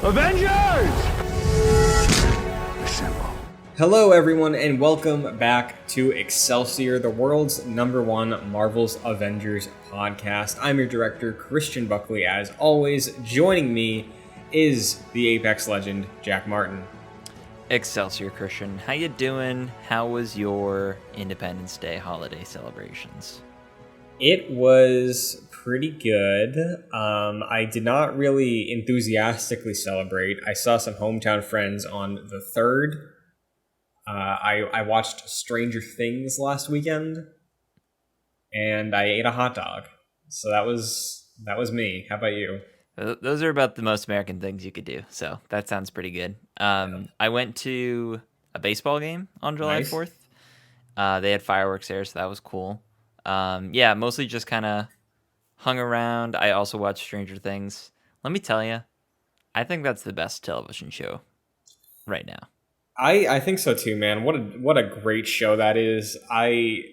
Avengers! Assemble. Hello, everyone, and welcome back to Excelsior, the world's #1 Marvel's Avengers podcast. I'm your director, Christian Buckley. As always, joining me is the Apex legend, Jack Martin. Excelsior, Christian. How you doing? How was your Independence Day holiday celebrations? It was pretty good. I did not really enthusiastically celebrate. I saw some hometown friends on the 3rd. I watched Stranger Things last weekend, and I ate a hot dog. So that was me. How about you? Those are about the most American things you could do, so that sounds pretty good. I went to a baseball game on July 4th. They had fireworks there, so that was cool. Mostly just kind of hung around. I also watched Stranger Things. Let me tell you, I think that's the best television show right now. I think so too, man. What a great show that is. I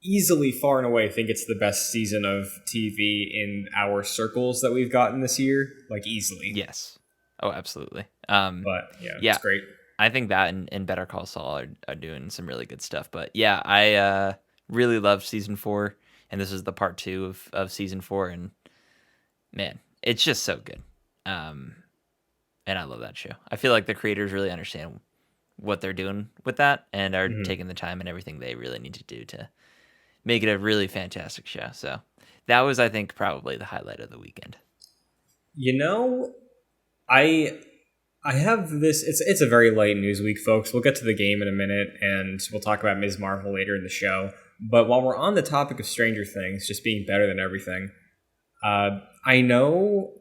easily, far and away, think it's the best season of TV in our circles that we've gotten this year. Like, easily. Yes. Oh, absolutely. But it's great. I think that and Better Call Saul are doing some really good stuff. But yeah, I really loved season 4, and this is the part 2 of season 4, and man, it's just so good. And I love that show. I feel like the creators really understand what they're doing with that and are taking the time and everything they really need to do to make it a really fantastic show. So that was, I think, probably the highlight of the weekend. You know, I have this. It's a very light news week, folks. We'll get to the game in a minute, and we'll talk about Ms. Marvel later in the show. But while we're on the topic of Stranger Things just being better than everything, I know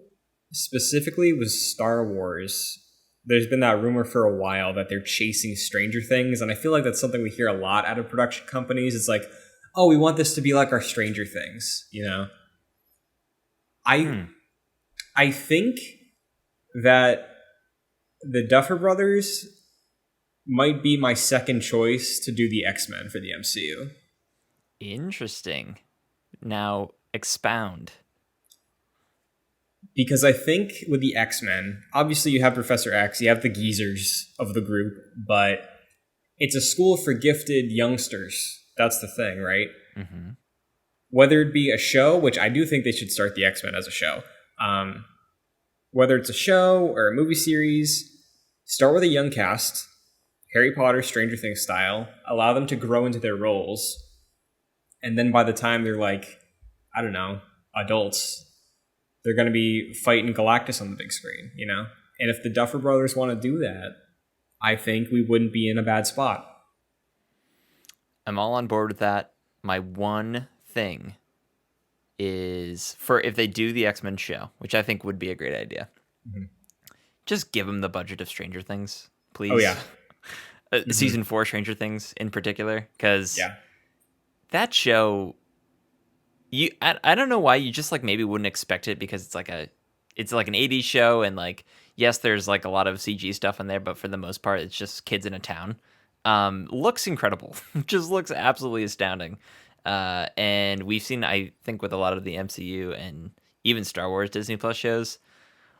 specifically with Star Wars, there's been that rumor for a while that they're chasing Stranger Things, and I feel like that's something we hear a lot out of production companies. It's like, oh, we want this to be like our Stranger Things, you know? I think that the Duffer Brothers might be my second choice to do the X-Men for the MCU. Interesting. Now, expound. Because I think with the X-Men, obviously you have Professor X, you have the geezers of the group, but it's a school for gifted youngsters. That's the thing, right? Mm-hmm. Whether it be a show, which I do think they should start the X-Men as a show, whether it's a show or a movie series, start with a young cast, Harry Potter, Stranger Things style, allow them to grow into their roles, and then by the time they're like, I don't know, adults, they're going to be fighting Galactus on the big screen, you know? And if the Duffer Brothers want to do that, I think we wouldn't be in a bad spot. I'm all on board with that. My one thing is, for if they do the X-Men show, which I think would be a great idea, just give them the budget of Stranger Things, please. Oh, yeah. Season 4 Stranger Things in particular, because that show... I don't know why you just like maybe wouldn't expect it, because it's like an 80s show, and like, yes, there's like a lot of CG stuff in there, but for the most part it's just kids in a town. Looks incredible. Just looks absolutely astounding. And we've seen, I think, with a lot of the MCU and even Star Wars Disney Plus shows,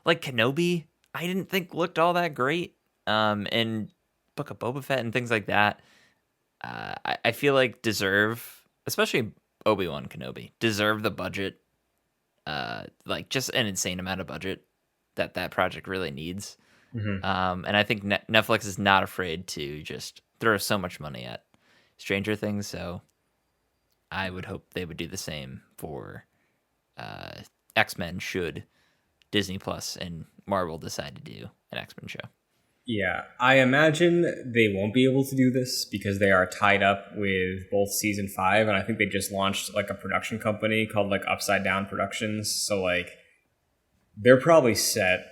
like Kenobi, I didn't think looked all that great. And Book of Boba Fett and things like that, I feel like deserve, especially Obi-Wan Kenobi, deserve the budget, like just an insane amount of budget that project really needs. And I think Netflix is not afraid to just throw so much money at Stranger Things, so I would hope they would do the same for X-Men should Disney Plus and Marvel decide to do an X-Men show. Yeah, I imagine they won't be able to do this because they are tied up with both season 5, and I think they just launched like a production company called like Upside Down Productions. So like they're probably set.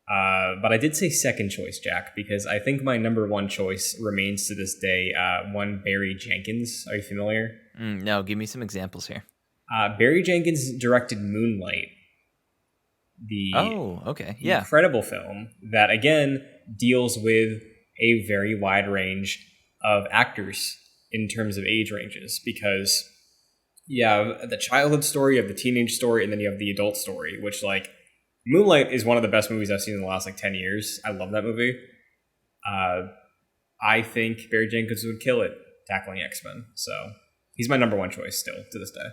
But I did say second choice, Jack, because I think my number 1 choice remains to this day one Barry Jenkins. Are you familiar? No, give me some examples here. Barry Jenkins directed Moonlight, the incredible film that, again, deals with a very wide range of actors in terms of age ranges, because you have the childhood story, you have the teenage story, and then you have the adult story, which, like, Moonlight is one of the best movies I've seen in the last 10 years. I love that movie. I think Barry Jenkins would kill it tackling X-Men. So he's my number one choice still to this day.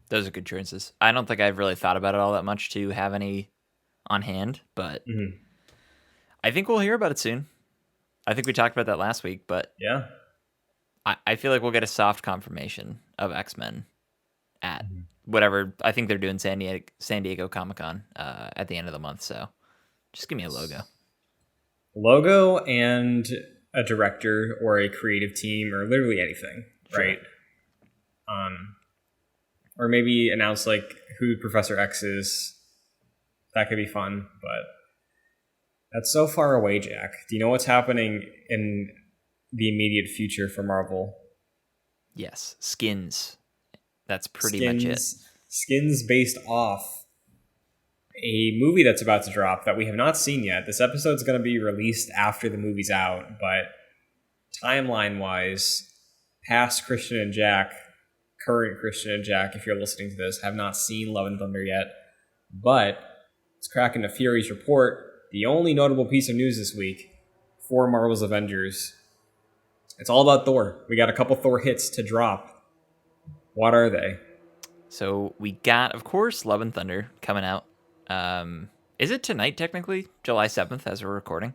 Those are good choices. I don't think I've really thought about it all that much to have any on hand, but I think we'll hear about it soon. I think we talked about that last week, but yeah, I feel like we'll get a soft confirmation of X-Men at whatever. I think they're doing San Diego Comic-Con at the end of the month, so just give me a logo and a director or a creative team or literally anything, sure. Right? Or maybe announce who Professor X is. That could be fun, but that's so far away, Jack. Do you know what's happening in the immediate future for Marvel? Yes, skins. That's pretty much it. Skins based off a movie that's about to drop that we have not seen yet. This episode's going to be released after the movie's out, but timeline-wise, past Christian and Jack, current Christian and Jack, if you're listening to this, have not seen Love and Thunder yet. But it's cracking to Fury's report. The only notable piece of news this week for Marvel's Avengers. It's all about Thor. We got a couple Thor hits to drop. What are they? So we got, of course, Love and Thunder coming out. Is it tonight, technically? July 7th, as we're recording?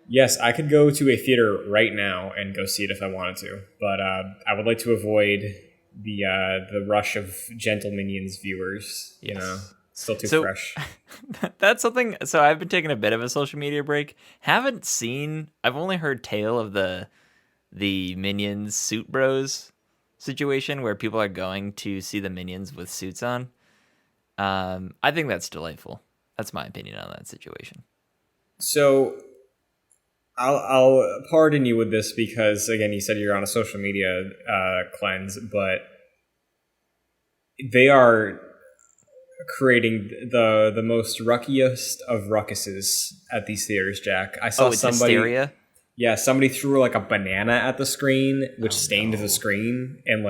Yes, I could go to a theater right now and go see it if I wanted to. But I would like to avoid the rush of Gentle Minions viewers. Yes. You know, still too fresh. That's something. So I've been taking a bit of a social media break. I've only heard tale of the Minions Suit Bros situation where people are going to see the Minions with suits on. I think that's delightful. That's my opinion on that situation. So I'll pardon you with this because, again, you said you're on a social media cleanse, but they are creating the most ruckiest of ruckuses at these theaters, Jack. I saw somebody. Hysteria? Yeah, somebody threw a banana at the screen, which stained the screen, and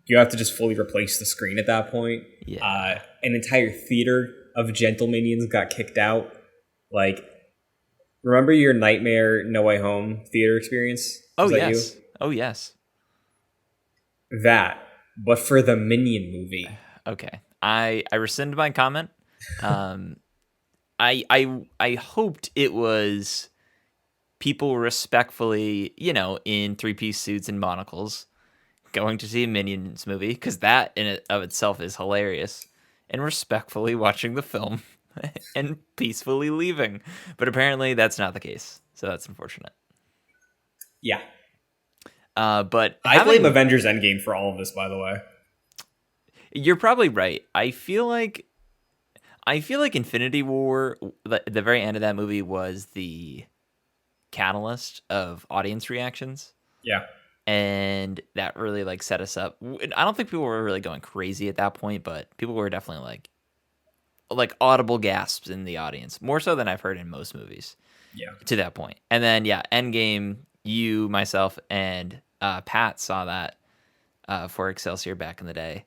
you have to just fully replace the screen at that point. Yeah. An entire theater of Gentle Minions got kicked out. Remember your Nightmare No Way Home theater experience? Was that yes. You? Oh, yes. That, but for the Minion movie. Okay. I rescind my comment. I hoped it was people respectfully, in three-piece suits and monocles going to see a Minions movie, because that in and of itself is hilarious, and respectfully watching the film and peacefully leaving. But apparently that's not the case, so that's unfortunate. Yeah. But I blame Avengers Endgame for all of this, by the way. You're probably right. I feel like Infinity War, the very end of that movie, was the catalyst of audience reactions. Yeah. And that really set us up. I don't think people were really going crazy at that point, but people were definitely audible gasps in the audience, more so than I've heard in most movies. Yeah. To that point. And then Endgame, you, myself, and Pat saw that for Excelsior back in the day.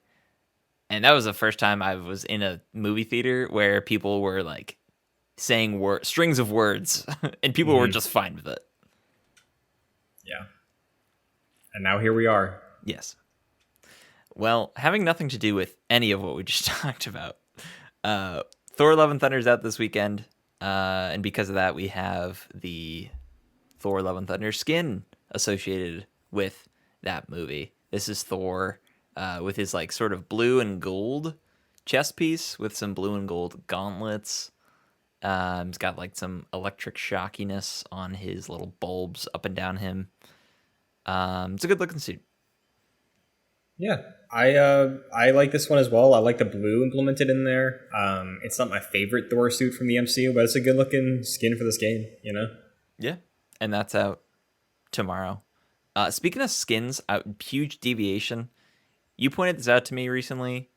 And that was the first time I was in a movie theater where people were saying strings of words, and people were just fine with it. Yeah. And now here we are. Yes. Well, having nothing to do with any of what we just talked about, Thor: Love and Thunder is out this weekend, and because of that, we have the Thor: Love and Thunder skin associated with that movie. This is Thor with his sort of blue and gold chest piece with some blue and gold gauntlets. He's got some electric shockiness on his little bulbs up and down him. It's a good looking suit. Yeah, I like this one as well. I like the blue implemented in there. It's not my favorite Thor suit from the MCU, but it's a good looking skin for this game, Yeah, and that's out tomorrow. Speaking of skins, huge deviation. You pointed this out to me recently.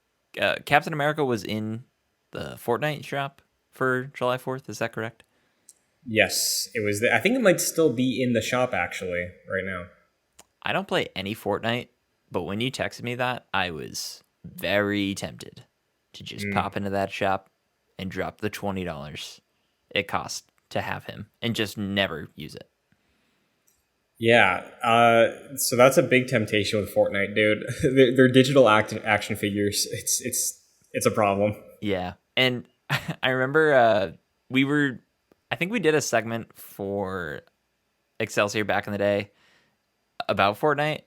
Captain America was in the Fortnite shop for July 4th. Is that correct? Yes, it was. I think it might still be in the shop actually right now. I don't play any Fortnite, but when you texted me that, I was very tempted to just pop into that shop and drop the $20 it costs to have him and just never use it. Yeah, so that's a big temptation with Fortnite, dude. Their digital action figures, it's a problem. Yeah, and I remember I think we did a segment for Excelsior back in the day about Fortnite,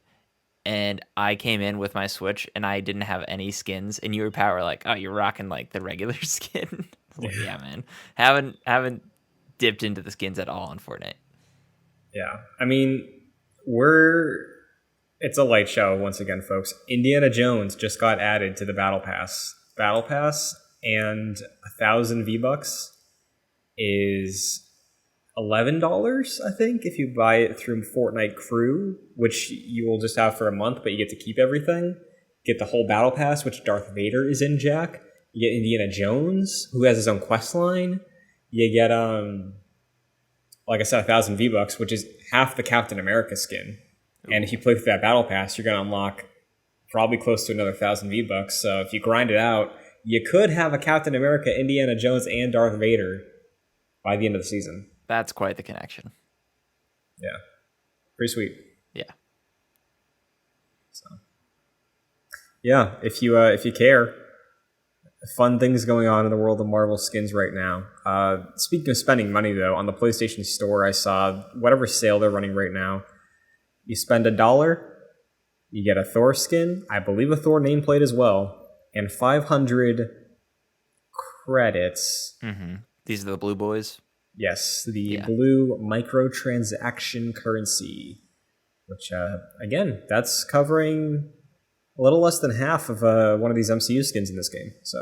and I came in with my Switch and I didn't have any skins, and you were power like, oh, you're rocking like the regular skin. I was like, yeah, man, haven't dipped into the skins at all on Fortnite. Yeah, I mean, we're it's a light show once again, folks. Indiana Jones just got added to the Battle Pass, and 1,000 V-Bucks is $11, I think, if you buy it through Fortnite Crew, which you will just have for a month, but you get to keep everything. Get the whole Battle Pass, which Darth Vader is in, Jack. You get Indiana Jones, who has his own quest line. You get like I said, 1,000 V-Bucks, which is half the Captain America skin. Ooh. And if you play through that Battle Pass, you're going to unlock probably close to another 1,000 V-Bucks. So if you grind it out, you could have a Captain America, Indiana Jones, and Darth Vader by the end of the season. That's quite the connection. Yeah. Pretty sweet. Yeah. So, yeah, if you care, fun things going on in the world of Marvel skins right now. Speaking of spending money, though, on the PlayStation Store, I saw whatever sale they're running right now. You spend $1, you get a Thor skin, I believe a Thor nameplate as well, and 500 credits. Mm-hmm. These are the blue boys? Yes, the blue microtransaction currency, which, again, that's covering a little less than half of one of these MCU skins in this game. So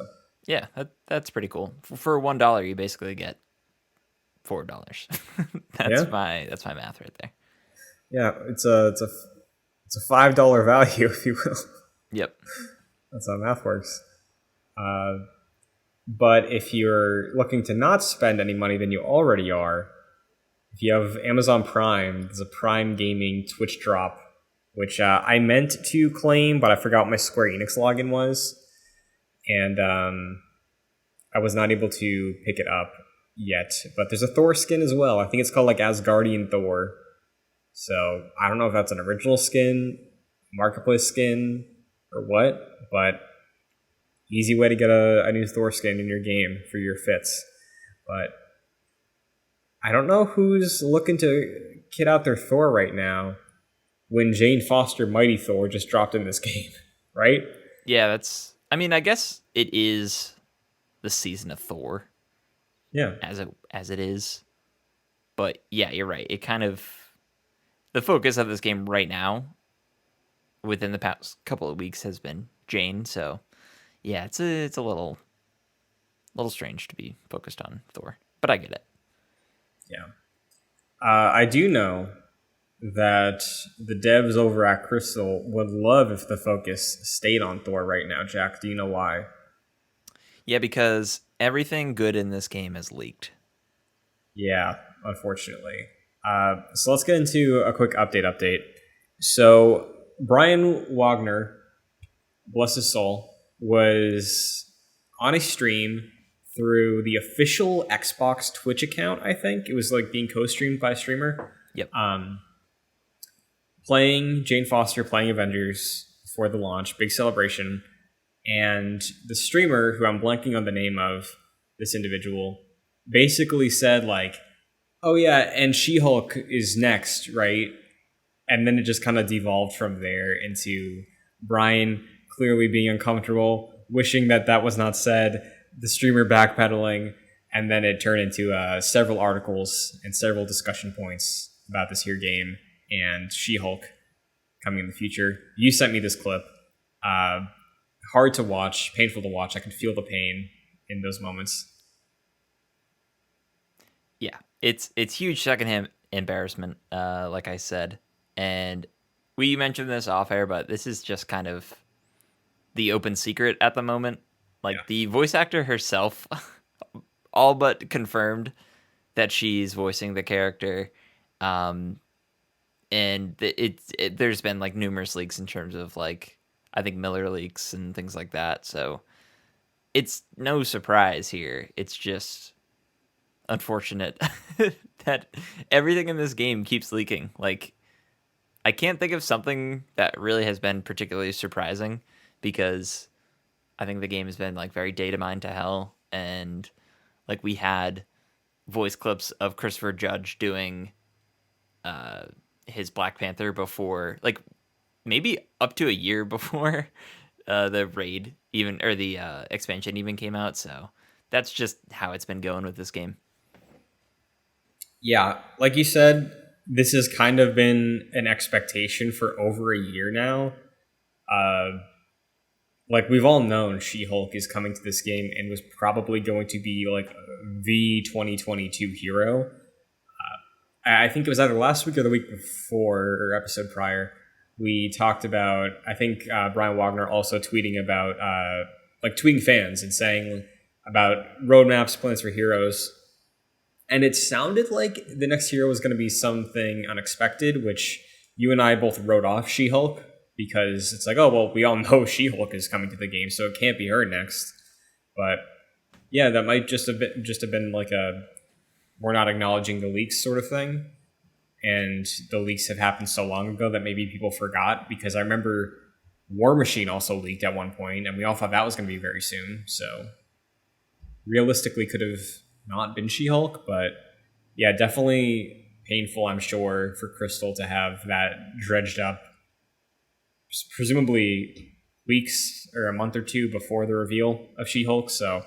yeah, that's pretty cool. For $1, you basically get $4. That's my math right there. Yeah, it's a $5 value, if you will. Yep, that's how math works. But if you're looking to not spend any money than you already are, if you have Amazon Prime, there's a Prime Gaming Twitch drop, which I meant to claim, but I forgot what my Square Enix login was. And I was not able to pick it up yet. But there's a Thor skin as well. I think it's called like Asgardian Thor. So I don't know if that's an original skin, marketplace skin, or what, but easy way to get a new Thor skin in your game for your fits. But I don't know who's looking to kit out their Thor right now when Jane Foster Mighty Thor just dropped in this game, right? Yeah, I guess it is the season of Thor. Yeah. As it is. But yeah, you're right. It kind of, the focus of this game right now within the past couple of weeks has been Jane, so yeah, it's a little strange to be focused on Thor, but I get it. Yeah. I do know that the devs over at Crystal would love if the focus stayed on Thor right now. Jack, do you know why? Yeah, because everything good in this game is leaked. Yeah, unfortunately. So let's get into a quick update. So Brian Wagner, bless his soul, was on a stream through the official Xbox Twitch account, I think. It was like being co-streamed by a streamer. Yep. Playing Jane Foster, playing Avengers for the launch, big celebration. And the streamer, who I'm blanking on the name of, this individual, basically said like, oh yeah, and She-Hulk is next, right? And then it just kind of devolved from there into Brian clearly being uncomfortable, wishing that was not said, the streamer backpedaling, and then it turned into several articles and several discussion points about this here game and She-Hulk coming in the future. You sent me this clip. Hard to watch, painful to watch. I could feel the pain in those moments. Yeah, it's huge secondhand embarrassment, like I said. And we mentioned this off air, but this is just kind of the open secret at the moment. Like, the voice actor herself all but confirmed that she's voicing the character. And there's been like numerous leaks in terms of like, I think Miller leaks and things like that. So it's no surprise here. It's just unfortunate that everything in this game keeps leaking. Like, I can't think of something that really has been particularly surprising because I think the game has been like very data mined to hell, and like we had voice clips of Christopher Judge doing his Black Panther before, like maybe up to a year before the raid even or the expansion even came out. So that's just how it's been going with this game. Yeah, like you said, this has kind of been an expectation for over a year now. Uh, like we've all known She-Hulk is coming to this game and was probably going to be like the 2022 hero. I think it was either last week or the week before or episode prior. We talked about, I think Brian Wagner also tweeting about like tweeting fans and saying about roadmaps, plans for heroes. And it sounded like the next hero was going to be something unexpected, which you and I both wrote off She-Hulk because it's like, oh, well, we all know She-Hulk is coming to the game, so it can't be her next. But yeah, that might just have been like a we're not acknowledging the leaks sort of thing. And the leaks have happened so long ago that maybe people forgot, because I remember War Machine also leaked at one point, and we all thought that was going to be very soon. So realistically could have not been She-Hulk, but yeah, definitely painful, I'm sure, for Crystal to have that dredged up, presumably weeks or a month or two before the reveal of She-Hulk. So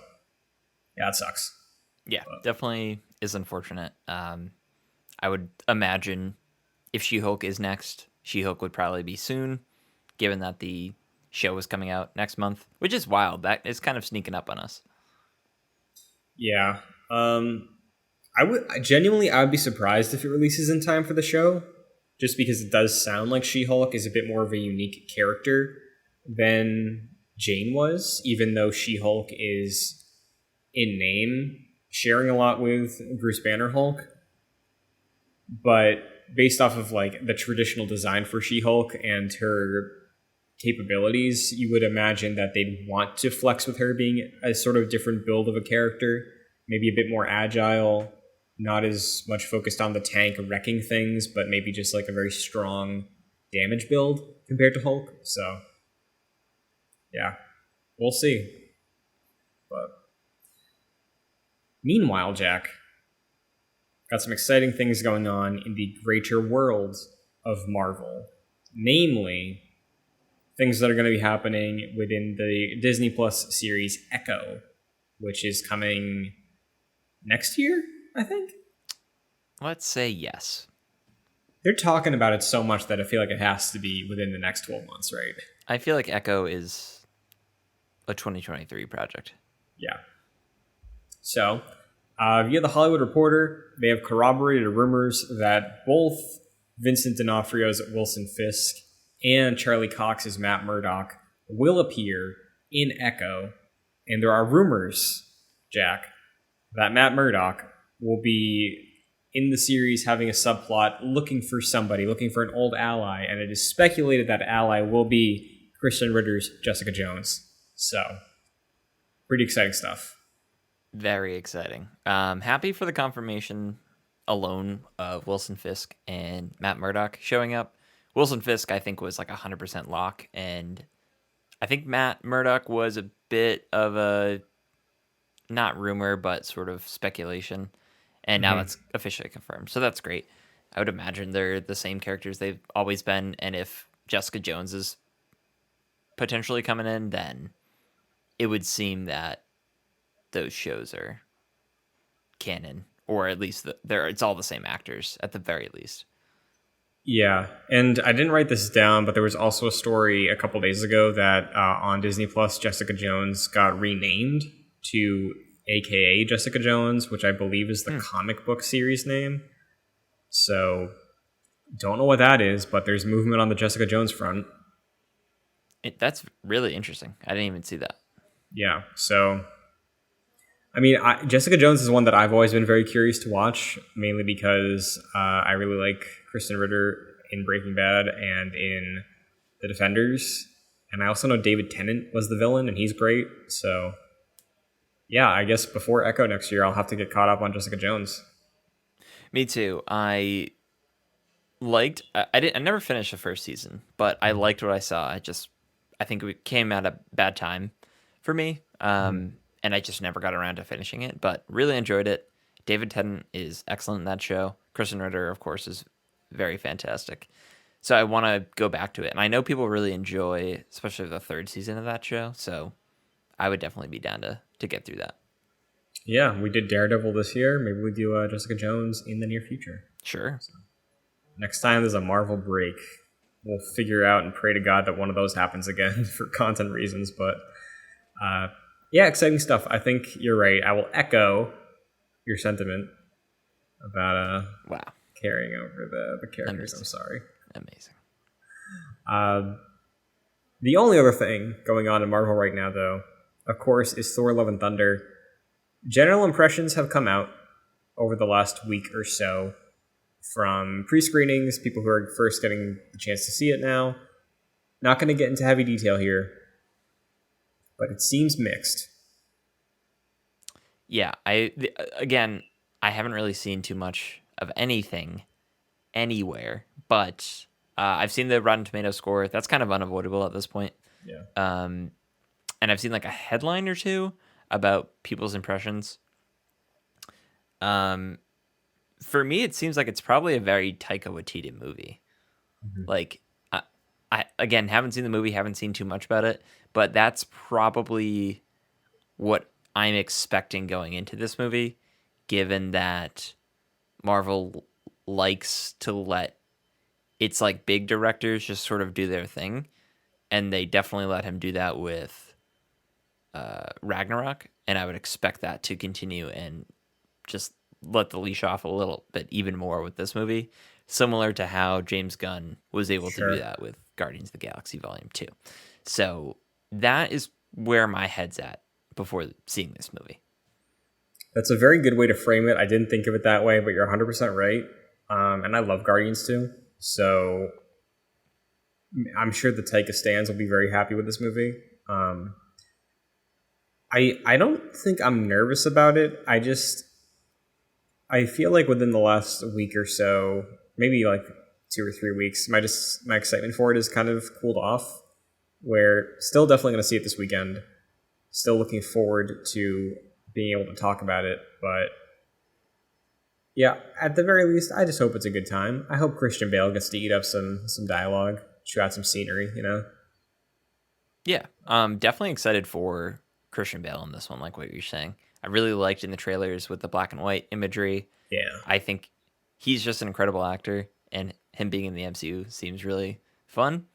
yeah, it sucks. Yeah, definitely is unfortunate. I would imagine if She-Hulk is next, She-Hulk would probably be soon, given that the show is coming out next month, which is wild. That is kind of sneaking up on us. Yeah. I would be surprised if it releases in time for the show, just because it does sound like She-Hulk is a bit more of a unique character than Jane was, even though She-Hulk is in name sharing a lot with Bruce Banner Hulk. But based off of like the traditional design for She-Hulk and her capabilities, you would imagine that they'd want to flex with her being a sort of different build of a character, maybe a bit more agile, not as much focused on the tank wrecking things, but maybe just like a very strong damage build compared to Hulk. So yeah, we'll see. But meanwhile, Jack, got some exciting things going on in the greater world of Marvel. Namely, things that are going to be happening within the Disney Plus series Echo, which is coming next year, I think? Let's say yes. They're talking about it so much that I feel like it has to be within the next 12 months, right? I feel like Echo is a 2023 project. Yeah. So, via The Hollywood Reporter, they have corroborated rumors that both Vincent D'Onofrio's Wilson Fisk and Charlie Cox's Matt Murdock will appear in Echo. And there are rumors, Jack, that Matt Murdock will be in the series having a subplot looking for somebody, looking for an old ally, and it is speculated that ally will be Christian Ritter's Jessica Jones. So, pretty exciting stuff. Very exciting. Happy for the confirmation alone of Wilson Fisk and Matt Murdock showing up. Wilson Fisk, I think, was like 100% lock, and I think Matt Murdock was a bit of a, not rumor, but sort of speculation, and now that's officially confirmed. So that's great. I would imagine they're the same characters they've always been, and if Jessica Jones is potentially coming in, then it would seem that those shows are canon, or at least it's all the same actors at the very least. Yeah, and I didn't write this down, but there was also a story a couple days ago that on Disney Plus, Jessica Jones got renamed to AKA Jessica Jones, which I believe is the comic book series name. So, don't know what that is, but there's movement on the Jessica Jones front. That's really interesting. I didn't even see that. Yeah, so I mean, Jessica Jones is one that I've always been very curious to watch, mainly because I really like Kristen Ritter in Breaking Bad and in The Defenders. And I also know David Tennant was the villain, and he's great. So, yeah, I guess before Echo next year, I'll have to get caught up on Jessica Jones. Me too. I never finished the first season, but I liked what I saw. I think it came at a bad time for me. And I just never got around to finishing it, but really enjoyed it. David Tennant is excellent in that show. Kristen Ritter, of course, is very fantastic. So I want to go back to it. And I know people really enjoy, especially the third season of that show. So I would definitely be down to get through that. Yeah, we did Daredevil this year. Maybe we do Jessica Jones in the near future. Sure. So, next time there's a Marvel break, we'll figure out and pray to God that one of those happens again for content reasons. But yeah, exciting stuff. I think you're right. I will echo your sentiment about wow, carrying over the characters. Amazing. I'm sorry. Amazing. The only other thing going on in Marvel right now, though, of course, is Thor: Love and Thunder. General impressions have come out over the last week or so from pre-screenings, people who are first getting the chance to see it now. Not going to get into heavy detail here, but it seems mixed. Yeah, again, I haven't really seen too much of anything anywhere, but I've seen the Rotten Tomato score. That's kind of unavoidable at this point. Yeah. And I've seen like a headline or two about people's impressions. For me, it seems like it's probably a very Taika Waititi movie. Mm-hmm. Like, I again haven't seen the movie, haven't seen too much about it, but that's probably what I'm expecting going into this movie, given that Marvel likes to let its like big directors just sort of do their thing, and they definitely let him do that with Ragnarok, and I would expect that to continue and just let the leash off a little bit even more with this movie, similar to how James Gunn was able to do that with Guardians of the Galaxy Volume 2. So that is where my head's at before seeing this movie. That's a very good way to frame it. I didn't think of it that way, but you're 100% right. And I love Guardians too. So I'm sure the Taika stans will be very happy with this movie. I don't think I'm nervous about it. I feel like within the last week or so, maybe like 2 or 3 weeks, my excitement for it has kind of cooled off. We're still definitely going to see it this weekend. Still looking forward to being able to talk about it. But yeah, at the very least, I just hope it's a good time. I hope Christian Bale gets to eat up some dialogue, shoot out some scenery, you know? Yeah, definitely excited for Christian Bale in this one, like what you're saying. I really liked in the trailers with the black and white imagery. Yeah. I think he's just an incredible actor, and him being in the MCU seems really fun.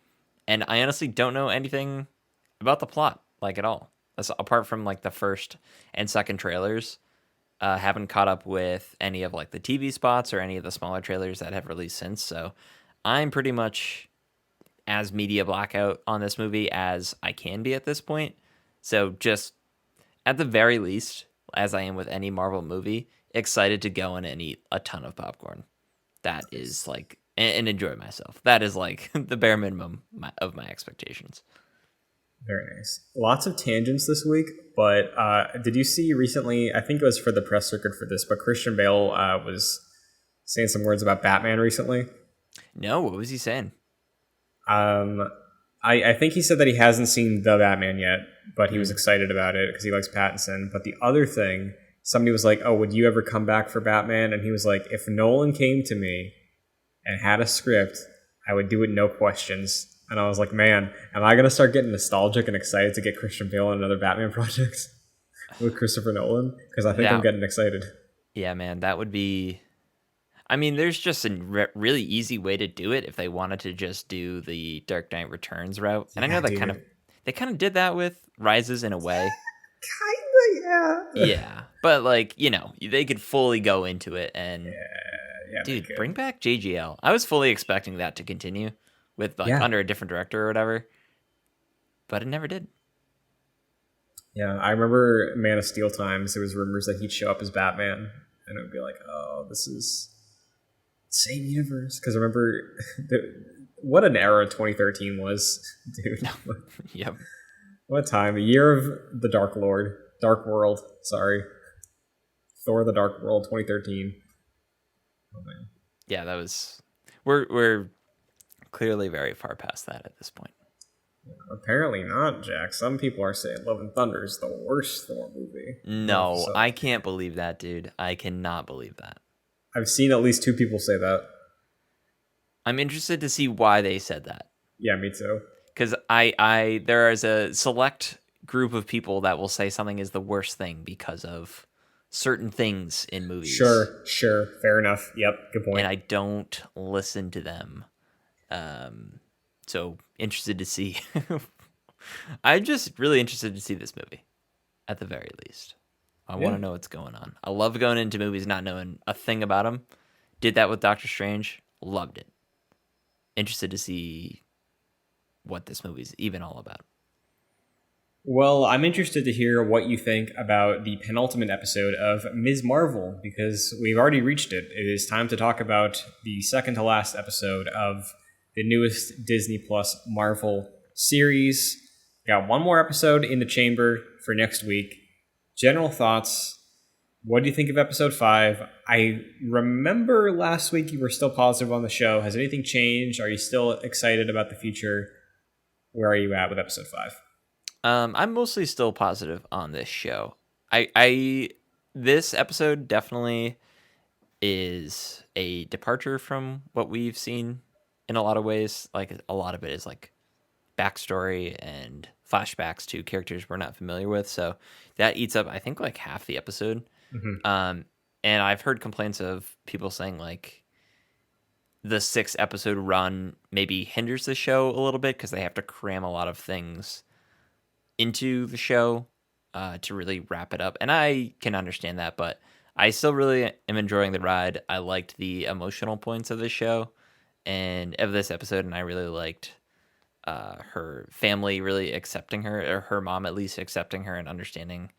And I honestly don't know anything about the plot, like at all. Apart from like the first and second trailers, haven't caught up with any of like the TV spots or any of the smaller trailers that have released since. So I'm pretty much as media blackout on this movie as I can be at this point. So just at the very least, as I am with any Marvel movie, excited to go in and eat a ton of popcorn. That is like, and enjoy myself. That is like the bare minimum of my expectations. Very nice. Lots of tangents this week, but did you see recently, I think it was for the press circuit for this, but Christian Bale was saying some words about Batman recently? No, what was he saying? I think he said that he hasn't seen The Batman yet, but he was excited about it because he likes Pattinson. But the other thing, somebody was like, oh, would you ever come back for Batman? And he was like, if Nolan came to me and had a script, I would do it no questions. And I was like, man, am I going to start getting nostalgic and excited to get Christian Bale on another Batman project with Christopher Nolan? Because I think I'm getting excited. Yeah, man, that would be... I mean, there's just a really easy way to do it if they wanted to just do the Dark Knight Returns route. And I know they kind of did that with Rises in a way. Kinda, yeah. Yeah, but like, you know, they could fully go into it and... Yeah, dude, bring back JGL. I was fully expecting that to continue with like under a different director or whatever, but it never did. Yeah, I remember Man of Steel times. There was rumors that he'd show up as Batman, and it would be like, oh, this is the same universe. Because I remember what an era 2013 was, dude. Yep. What time? A year of the Dark Lord. Dark World. Sorry. Thor: The Dark World, 2013. Oh, man. Yeah, that was. We're clearly very far past that at this point. Apparently not, Jack. Some people are saying Love and Thunder is the worst Thor movie. No, I can't believe that, dude. I cannot believe that. I've seen at least 2 people say that. I'm interested to see why they said that. Yeah, me too. Because there is a select group of people that will say something is the worst thing because of certain things in movies. Sure. Fair enough. Yep, good point. And I don't listen to them. So interested to see. I'm just really interested to see this movie, at the very least. I want to know what's going on. I love going into movies not knowing a thing about them. Did that with Doctor Strange. Loved it. Interested to see what this movie's even all about. Well, I'm interested to hear what you think about the penultimate episode of Ms. Marvel, because we've already reached it. It is time to talk about the second to last episode of the newest Disney Plus Marvel series. Got one more episode in the chamber for next week. General thoughts. What do you think of episode 5? I remember last week you were still positive on the show. Has anything changed? Are you still excited about the future? Where are you at with episode 5? I'm mostly still positive on this show. This episode definitely is a departure from what we've seen in a lot of ways. Like, a lot of it is like backstory and flashbacks to characters we're not familiar with. So that eats up, I think, like half the episode. Mm-hmm. And I've heard complaints of people saying like the 6 episode run maybe hinders the show a little bit because they have to cram a lot of things into the show to really wrap it up. And I can understand that, but I still really am enjoying the ride. I liked the emotional points of the show and of this episode, and I really liked her family really accepting her, or her mom at least accepting her and understanding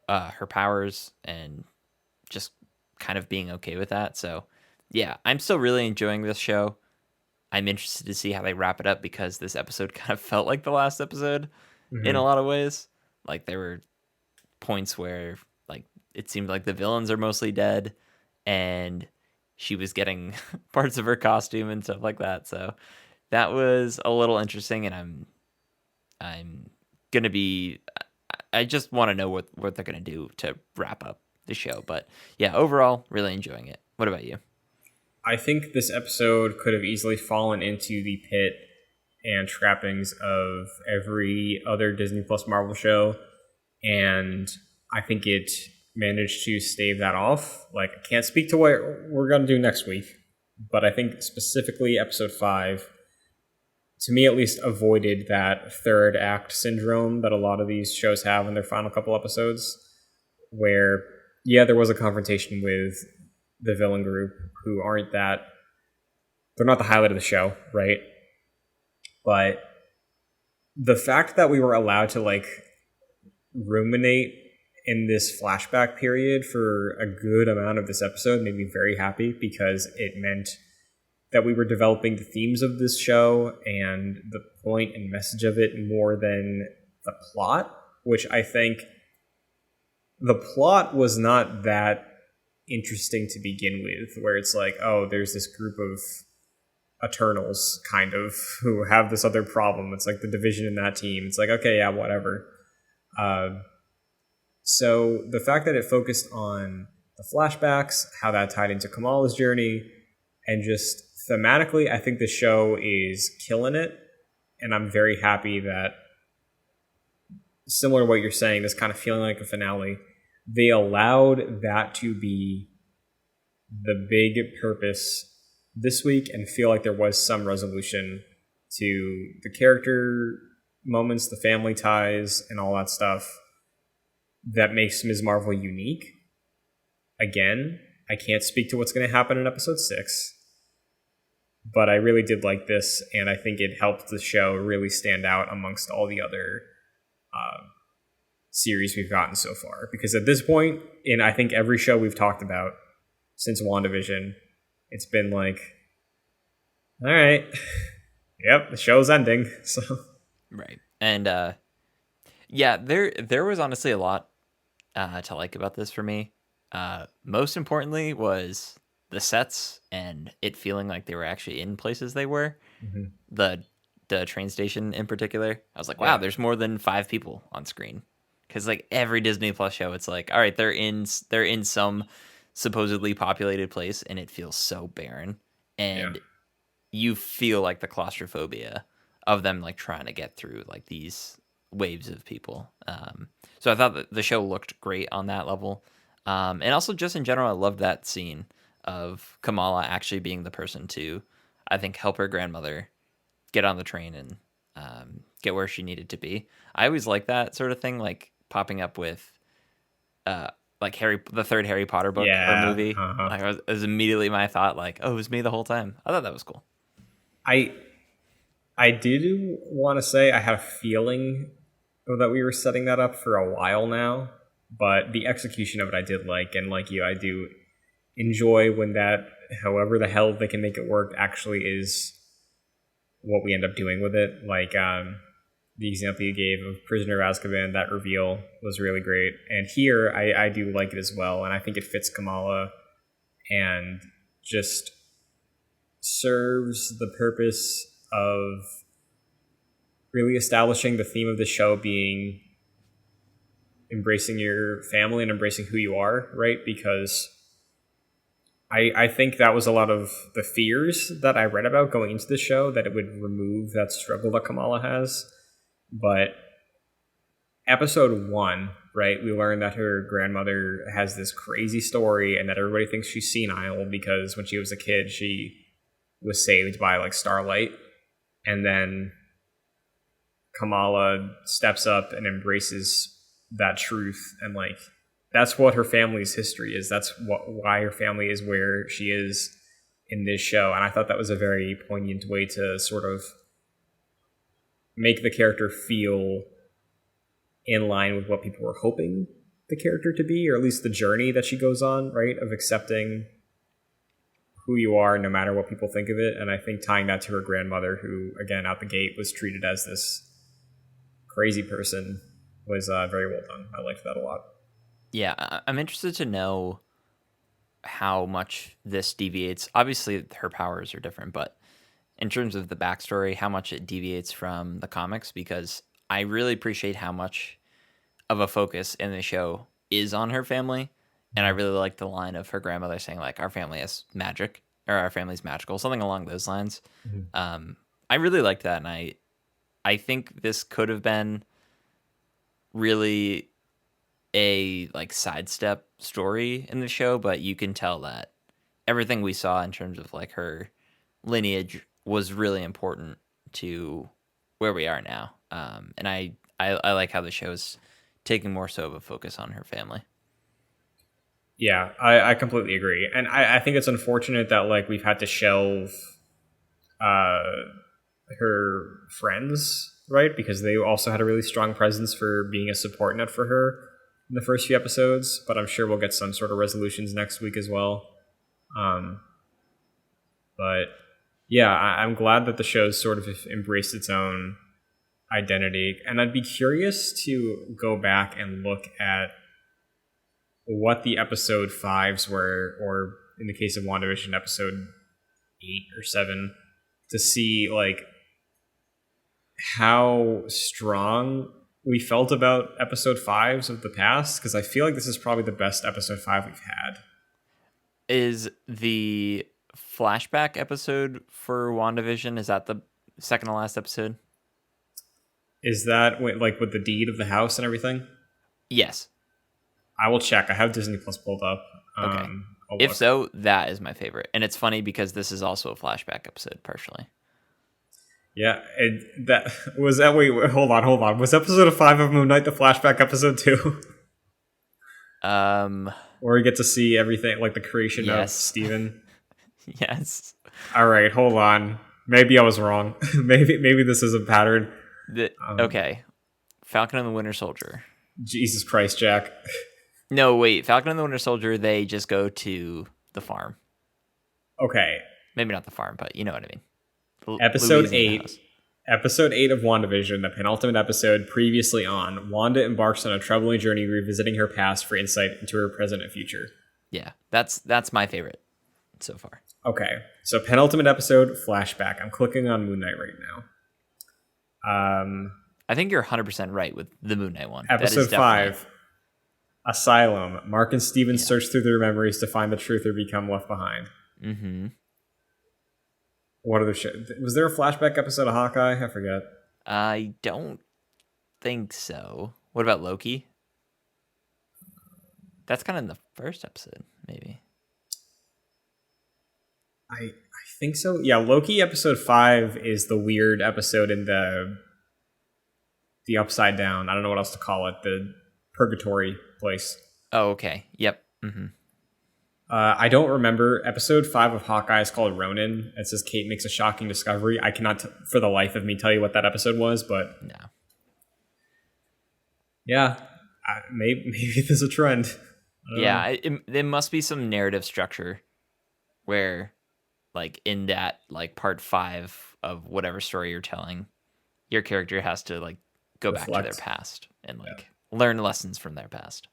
her powers and just kind of being okay with that. So yeah, I'm still really enjoying this show. I'm interested to see how they wrap it up because this episode kind of felt like the last episode in a lot of ways. Like, there were points where like it seemed like the villains are mostly dead and she was getting parts of her costume and stuff like that. So that was a little interesting, and I'm gonna be. I just want to know what they're gonna do to wrap up the show. But yeah, overall, really enjoying it. What about you? I think this episode could have easily fallen into the pit and trappings of every other Disney Plus Marvel show, and I think it managed to stave that off. Like, I can't speak to what we're gonna do next week, but I think specifically episode 5, to me at least, avoided that third act syndrome that a lot of these shows have in their final couple episodes, where, yeah, there was a confrontation with the villain group who they're not the highlight of the show, right? But the fact that we were allowed to like ruminate in this flashback period for a good amount of this episode made me very happy, because it meant that we were developing the themes of this show and the point and message of it more than the plot, which I think the plot was not that interesting to begin with, where it's like, oh, there's this group of Eternals kind of who have this other problem. It's like the division in that team. It's like, okay, yeah, whatever. So the fact that it focused on the flashbacks, how that tied into Kamala's journey, and just thematically, I think the show is killing it. And I'm very happy that, similar to what you're saying, this kind of feeling like a finale, they allowed that to be the big purpose this week and feel like there was some resolution to the character moments, the family ties, and all that stuff that makes Ms. Marvel unique. Again, I can't speak to what's going to happen in episode 6, but I really did like this, and I think it helped the show really stand out amongst all the other series we've gotten so far. Because at this point, in I think every show we've talked about since WandaVision, it's been like, all right, yep, the show's ending. So right. And Yeah, there was honestly a lot to like about this for me. Most importantly was the sets and it feeling like they were actually in places they were. Mm-hmm. The train station in particular. I was like, wow, Yeah. there's more than 5 people on screen. Because like every Disney Plus show, it's like, all right, they're in some supposedly populated place, and it feels so barren, Yeah. and you feel like the claustrophobia of them like trying to get through like these waves of people. So I thought that the show looked great on that level, and also just in general, I loved that scene of Kamala actually being the person to, I think, help her grandmother get on the train and get where she needed to be. I always like that sort of thing, like popping up with uh, like the third Harry Potter book or Yeah. movie. Uh-huh. Like, it was immediately my thought, like, oh, it was me the whole time. I thought that was cool. I I did want to say I had a feeling that we were setting that up for a while now, but the execution of it I did like, and like you, I do enjoy when that, however the hell they can make it work, actually is what we end up doing with it. Like the example you gave of Prisoner of Azkaban, that reveal was really great, and here I do like it as well, and I think it fits Kamala and just serves the purpose of really establishing the theme of the show being embracing your family and embracing who you are, right? Because I think that was a lot of the fears that I read about going into the show, that it would remove that struggle that Kamala has. But episode 1, right, we learned that her grandmother has this crazy story and that everybody thinks she's senile because when she was a kid, she was saved by like Starlight. And then Kamala steps up and embraces that truth, and like that's what her family's history is. That's why her family is where she is in this show, and I thought that was a very poignant way to sort of make the character feel in line with what people were hoping the character to be, or at least the journey that she goes on, right, of accepting who you are no matter what people think of it. And I think tying that to her grandmother, who again out the gate was treated as this crazy person, was very well done. I liked that a lot. Yeah, I'm interested to know how much this deviates. Obviously, her powers are different, but in terms of the backstory, how much it deviates from the comics, because I really appreciate how much of a focus in the show is on her family. And I really like the line of her grandmother saying, like, our family has magic, or our family's magical, something along those lines. Mm-hmm. I really liked that. And I think this could have been really a like sidestep story in the show, but you can tell that everything we saw in terms of like her lineage was really important to where we are now. And I like how the show's taking more so of a focus on her family. Yeah, I completely agree, and I think it's unfortunate that like we've had to shelve uh, her friends, right? Because they also had a really strong presence for being a support net for her in the first few episodes. But I'm sure we'll get some sort of resolutions next week as well. Um, but yeah, I'm glad that the show's sort of embraced its own identity, and I'd be curious to go back and look at what the episode fives were, or in the case of WandaVision, episode 8 or 7, to see like how strong we felt about episode fives of the past, because I feel like this is probably the best episode 5 we've had. Is the flashback episode for WandaVision, is that the second to last episode? Is that like with the deed of the house and everything? Yes. I will check. I have Disney Plus pulled up. Okay. I'll If look. so, that is my favorite. And it's funny because this is also a flashback episode, partially. Yeah, that was that. Wait, hold on. Was episode 5 of Moon Knight the flashback episode too? Where we get to see everything, like the creation of Steven. Yes. All right, hold on. Maybe I was wrong. maybe this is a pattern. Okay. Falcon and the Winter Soldier. Jesus Christ, Jack. No, wait. Falcon and the Winter Soldier, they just go to the farm. Okay. Maybe not the farm, but you know what I mean. Episode 8. Episode 8 of WandaVision, the penultimate episode previously on, Wanda embarks on a troubling journey revisiting her past for insight into her present and future. Yeah, that's my favorite so far. Okay, so penultimate episode, flashback. I'm clicking on Moon Knight right now. I think you're 100% right with the Moon Knight one. Episode 5, Asylum. Mark and Steven search through their memories to find the truth or become left behind. Mm-hmm. What other shit? Was there a flashback episode of Hawkeye? I forget. I don't think so. What about Loki? That's kind of in the first episode, maybe. I think so. Yeah, Loki episode 5 is the weird episode in the upside down. I don't know what else to call it. The purgatory place. Oh, okay. Yep. Mm-hmm. I don't remember. Episode 5 of Hawkeye is called Ronin. It says Kate makes a shocking discovery. I cannot, for the life of me, tell you what that episode was, but no. Yeah, maybe there's a trend. Yeah, it must be some narrative structure where, like, in that, like, part 5 of whatever story you're telling, your character has to, like, go back to their past and, like, learn lessons from their past.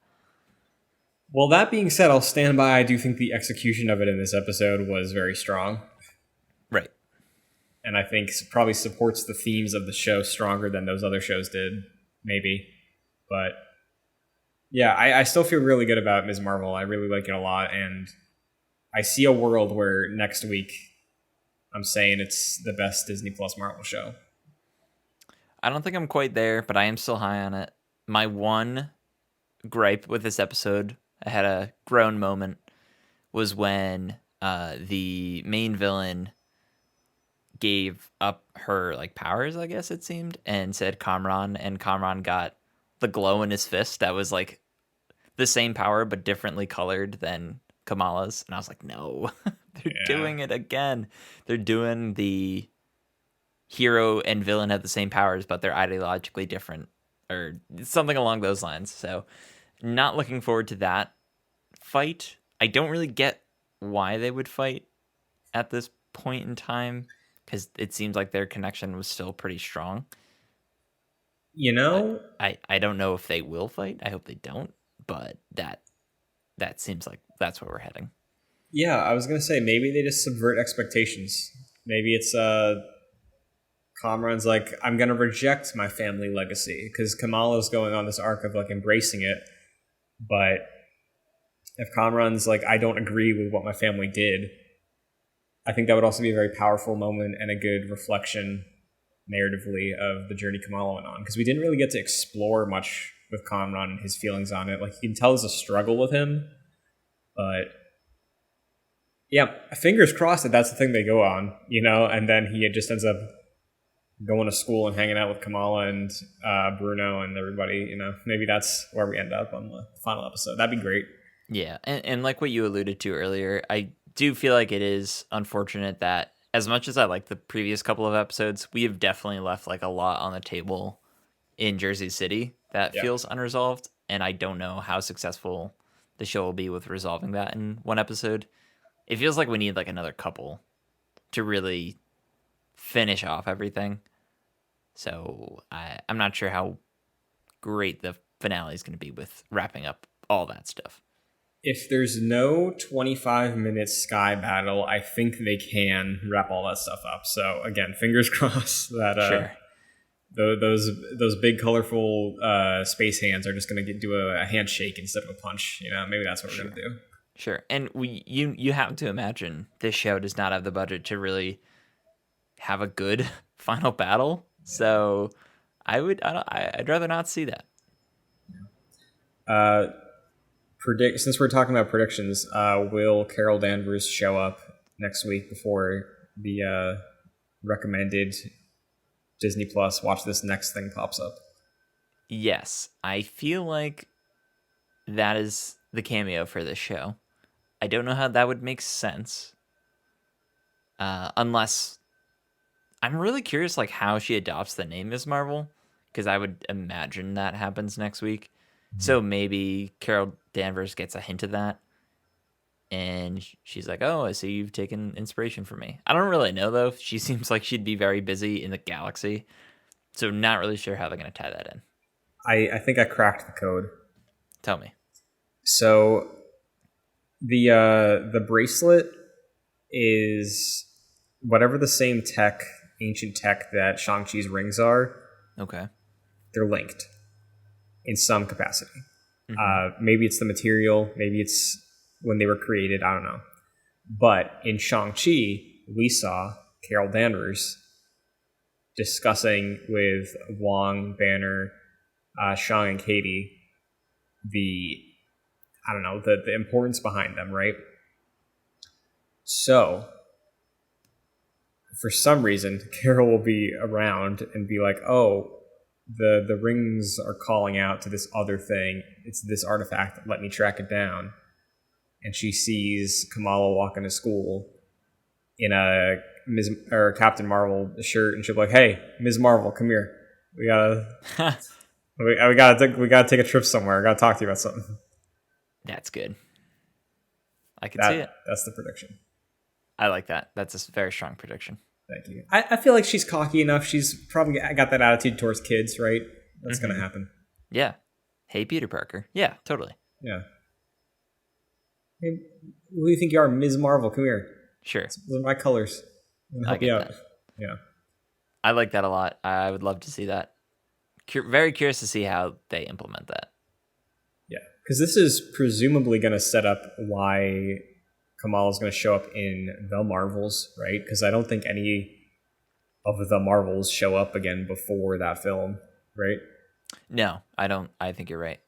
Well, that being said, I'll stand by. I do think the execution of it in this episode was very strong. Right. And I think probably supports the themes of the show stronger than those other shows did, maybe. But yeah, I still feel really good about Ms. Marvel. I really like it a lot. And I see a world where next week I'm saying it's the best Disney Plus Marvel show. I don't think I'm quite there, but I am still high on it. My one gripe with this episode, I had a grown moment, was when the main villain gave up her like powers, I guess it seemed, and said Kamran, and Kamran got the glow in his fist that was like the same power but differently colored than Kamala's. And I was like, no, they're doing it again. They're doing the hero and villain have the same powers, but they're ideologically different or something along those lines. So not looking forward to that fight. I don't really get why they would fight at this point in time, because it seems like their connection was still pretty strong. You know, I don't know if they will fight. I hope they don't, but that seems like that's where we're heading. Yeah, I was gonna say maybe they just subvert expectations. Maybe it's Kamran's like, I'm gonna reject my family legacy, because Kamala's going on this arc of like embracing it. But if Kamran's like, I don't agree with what my family did, I think that would also be a very powerful moment and a good reflection narratively of the journey Kamala went on, because we didn't really get to explore much with Kamran and his feelings on it. Like, you can tell there's a struggle with him, but yeah, fingers crossed that that's the thing they go on, you know, and then he just ends up going to school and hanging out with Kamala and Bruno and everybody, you know. Maybe that's where we end up on the final episode. That'd be great. Yeah, and like what you alluded to earlier, I do feel like it is unfortunate that as much as I like the previous couple of episodes, we have definitely left like a lot on the table in Jersey City that feels unresolved, and I don't know how successful the show will be with resolving that in one episode. It feels like we need like another couple to really finish off everything. So I'm not sure how great the finale is going to be with wrapping up all that stuff. If there's no 25-minute sky battle, I think they can wrap all that stuff up. So again, fingers crossed that those big colorful space hands are just going to do a handshake instead of a punch. You know, maybe that's what we're going to do. Sure, and you have to imagine this show does not have the budget to really have a good final battle. So I'd rather not see that. Since we're talking about predictions, will Carol Danvers show up next week before the recommended Disney Plus Watch This Next thing pops up? Yes, I feel like that is the cameo for this show. I don't know how that would make sense, unless I'm really curious, like how she adopts the name Ms. Marvel, because I would imagine that happens next week. So maybe Carol Danvers gets a hint of that. And she's like, "Oh, I see you've taken inspiration from me." I don't really know, though. She seems like she'd be very busy in the galaxy. So not really sure how they're going to tie that in. I think I cracked the code. Tell me. So the bracelet is whatever the same tech, ancient tech that Shang-Chi's rings are. Okay. They're linked in some capacity. Maybe it's the material. Maybe it's when they were created. I don't know. But in Shang-Chi, we saw Carol Danvers discussing with Wong, Banner, Shang, and Katie the importance behind them, right? So, for some reason, Carol will be around and be like, oh, the rings are calling out to this other thing. It's this artifact. Let me track it down. And she sees Kamala walk into school in a Captain Marvel shirt, and she'll be like, "Hey, Ms. Marvel, come here. We gotta take a trip somewhere. I gotta talk to you about something." That's good. I can see it. That's the prediction. I like that. That's a very strong prediction. Thank you. I feel like she's cocky enough. She's probably got that attitude towards kids, right? That's gonna happen. Yeah. Hey, Peter Parker. Yeah, totally. Yeah. Hey, who do you think you are, Ms. Marvel? Come here. Sure. Those are my colors. I get that. Yeah. I like that a lot. I would love to see that. Very curious to see how they implement that. Yeah, because this is presumably going to set up why Kamala's going to show up in the Marvels, right? Because I don't think any of the Marvels show up again before that film, right? No, I don't. I think you're right.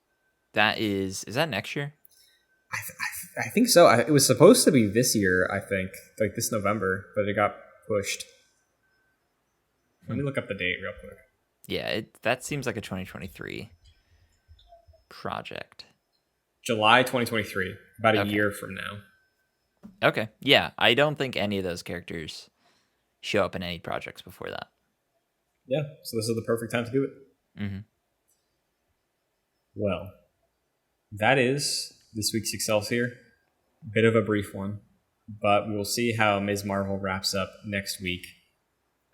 Is that next year? I think so. It was supposed to be this year, I think, like this November, but it got pushed. Let me look up the date real quick. Yeah, that seems like a 2023 project. July 2023, about a year from now. Okay, yeah, I don't think any of those characters show up in any projects before that. Yeah, so this is the perfect time to do it. Mm-hmm. Well, that is this week's Excelsior. Bit of a brief one, but we will see how Ms. Marvel wraps up next week.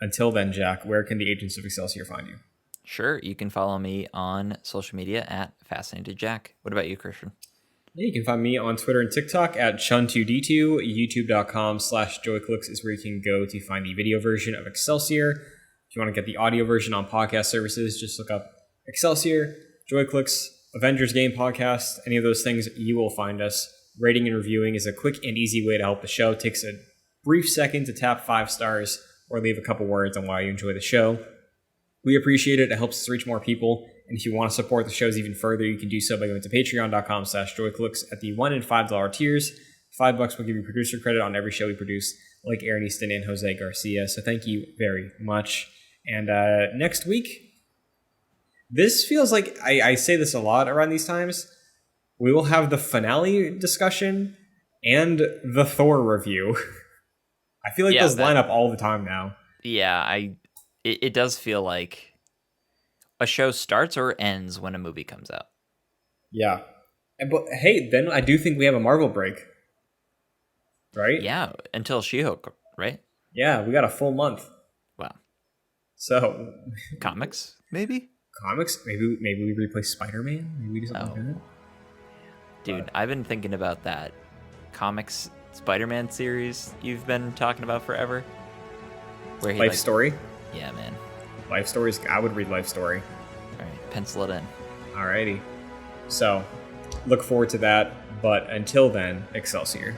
Until then, Jack, where can the agents of Excelsior find you? Sure, you can follow me on social media at FascinatedJack. What about you, Christian? Yeah, you can find me on Twitter and TikTok at Chun2D2. YouTube.com/JoyClicks is where you can go to find the video version of Excelsior. If you want to get the audio version on podcast services, just look up Excelsior, JoyClicks, Avengers Game Podcast, any of those things, you will find us. Rating and reviewing is a quick and easy way to help the show. It takes a brief second to tap 5 stars or leave a couple words on why you enjoy the show. We appreciate it. It helps us reach more people. And if you want to support the shows even further, you can do so by going to patreon.com/joyclicks at the $1 and $5 tiers. $5 will give you producer credit on every show we produce, like Aaron Easton and Jose Garcia. So thank you very much. And next week, this feels like, I say this a lot around these times, we will have the finale discussion and the Thor review. I feel like those line up all the time now. Yeah, it does feel like a show starts or ends when a movie comes out. Yeah. But hey, then I do think we have a Marvel break. Right? Yeah, until She-Hulk, right? Yeah, we got a full month. Wow. So comics, maybe? Comics? Maybe we replace Spider-Man? Maybe we do something like that? Dude, I've been thinking about that comics Spider-Man series you've been talking about forever. Where he, Life Story? Yeah, man. Life Stories? I would read Life Story. All right, pencil it in. Alrighty. So, look forward to that. But until then, Excelsior.